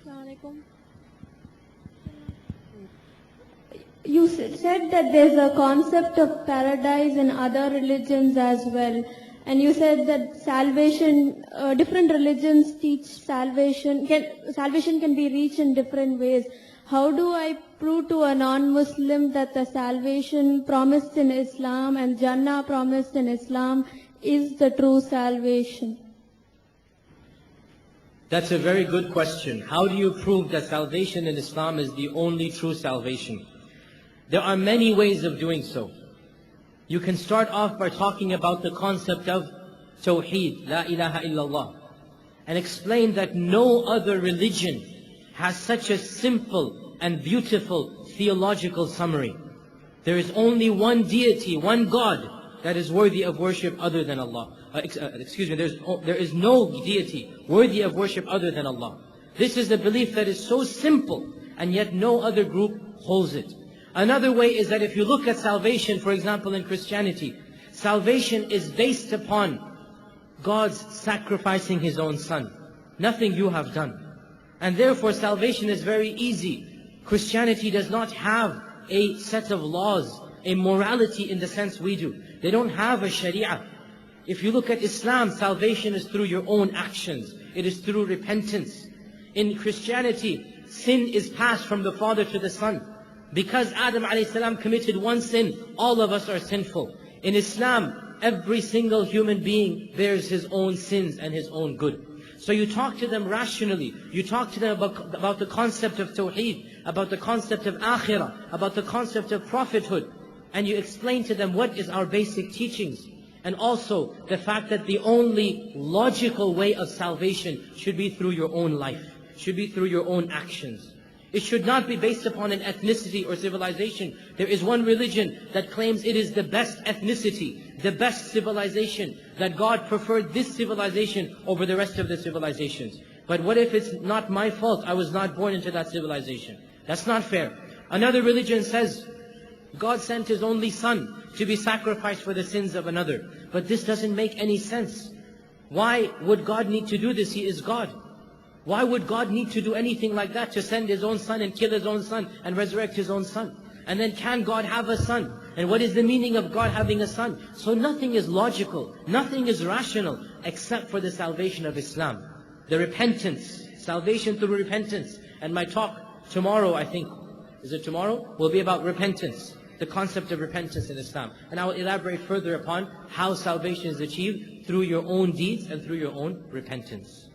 Assalamualaikum. You said that there's a concept of paradise in other religions as well. And you said that salvation, different religions teach salvation can be reached in different ways. How do I prove to a non-Muslim that the salvation promised in Islam and Jannah promised in Islam is the true salvation? That's a very good question. How do you prove that salvation in Islam is the only true salvation? There are many ways of doing so. You can start off by talking about the concept of Tawheed, La ilaha illallah, and explain that no other religion has such a simple and beautiful theological summary. There is only one deity, one God that is worthy of worship other than Allah. There is no deity worthy of worship other than Allah. This is a belief that is so simple, and yet no other group holds it. Another way is that if you look at salvation, for example, in Christianity, salvation is based upon God's sacrificing His own Son. Nothing you have done. And therefore salvation is very easy. Christianity does not have a set of laws, a morality in the sense we do. They don't have a sharia. If you look at Islam, salvation is through your own actions. It is through repentance. In Christianity, sin is passed from the father to the son. Because Adam a.s. committed one sin, all of us are sinful. In Islam, every single human being bears his own sins and his own good. So you talk to them rationally. You talk to them about the concept of Tawheed, about the concept of Akhirah, about the concept of prophethood. And you explain to them what is our basic teachings. And also the fact that the only logical way of salvation should be through your own life, should be through your own actions. It should not be based upon an ethnicity or civilization. There is one religion that claims it is the best ethnicity, the best civilization, that God preferred this civilization over the rest of the civilizations. But what if it's not my fault? I was not born into that civilization. That's not fair. Another religion says God sent His only Son to be sacrificed for the sins of another. But this doesn't make any sense. Why would God need to do this? He is God. Why would God need to do anything like that, to send His own Son and kill His own Son and resurrect His own Son? And then can God have a son? And what is the meaning of God having a son? So nothing is logical, nothing is rational except for the salvation of Islam. The repentance, salvation through repentance. And my talk tomorrow, I think, is it tomorrow? Will be about repentance, the concept of repentance in Islam. And I will elaborate further upon how salvation is achieved through your own deeds and through your own repentance.